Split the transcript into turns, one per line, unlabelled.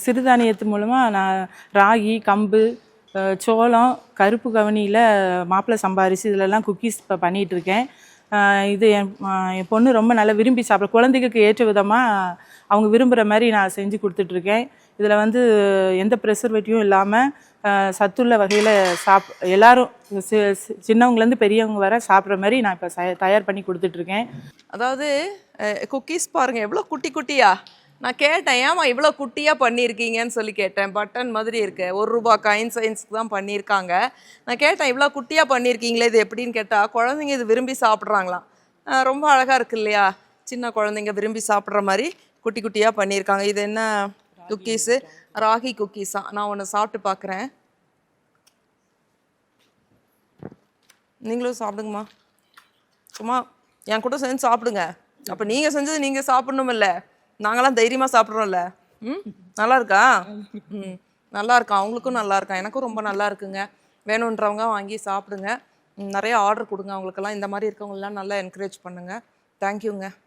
சிறுதானியத்து மூலமாக நான் ராகி, கம்பு, சோளம், கருப்பு கவனியில் மாப்பிள்ளை சம்பா அரிசி இதிலெல்லாம் குக்கீஸ் இப்போ பண்ணிகிட்ருக்கேன். இது என் பொண்ணு ரொம்ப நல்லா விரும்பி சாப்பிட, குழந்தைகளுக்கு ஏற்ற விதமாக அவங்க விரும்புகிற மாதிரி நான் செஞ்சு கொடுத்துட்ருக்கேன். இதில் வந்து எந்த ப்ரெசர்வேட்டிவும் இல்லாமல் சத்துள்ள வகையில் எல்லோரும் சின்னவங்கலேருந்து பெரியவங்க வர சாப்பிட்ற மாதிரி நான் இப்போ தயார் பண்ணி கொடுத்துட்ருக்கேன்.
அதாவது குக்கீஸ் பாருங்கள் எவ்வளோ குட்டி குட்டியா. நான் கேட்டேன், ஏமா இவ்வளோ குட்டியாக பண்ணியிருக்கீங்கன்னு சொல்லி கேட்டேன். பட்டன் மாதிரி இருக்கு, ₹1 காயின் சைன்ஸ்க்கு தான் பண்ணியிருக்காங்க. நான் கேட்டேன், இவ்வளோ குட்டியாக பண்ணியிருக்கீங்களே இது எப்படின்னு கேட்டால், குழந்தைங்க இது விரும்பி சாப்பிட்றாங்களாம். ரொம்ப அழகாக இருக்கு இல்லையா? சின்ன குழந்தைங்க விரும்பி சாப்பிட்ற மாதிரி குட்டி குட்டியாக பண்ணியிருக்காங்க. இது என்ன குக்கீஸு? ராகி குக்கீஸா? நான் ஒன்று சாப்பிட்டு பார்க்குறேன். நீங்களும் சாப்பிடுங்கம்மா, சும்மா என் கூட செஞ்சு சாப்பிடுங்க. அப்போ நீங்கள் செஞ்சது நீங்கள் சாப்பிடணும் இல்லை, நாங்களாம் தைரியமாக சாப்பிட்றோம்ல. நல்லா இருக்கா? நல்லா இருக்கா? அவங்களுக்கும் நல்லா இருக்கா? எனக்கும் ரொம்ப நல்லா இருக்குங்க. வேணுன்றவங்க வாங்கி சாப்பிடுங்க. நிறைய ஆர்டர் கொடுங்க அவங்களுக்கெல்லாம். இந்த மாதிரி இருக்கவங்களெலாம் நல்லா என்கரேஜ் பண்ணுங்கள். தேங்க்யூங்க.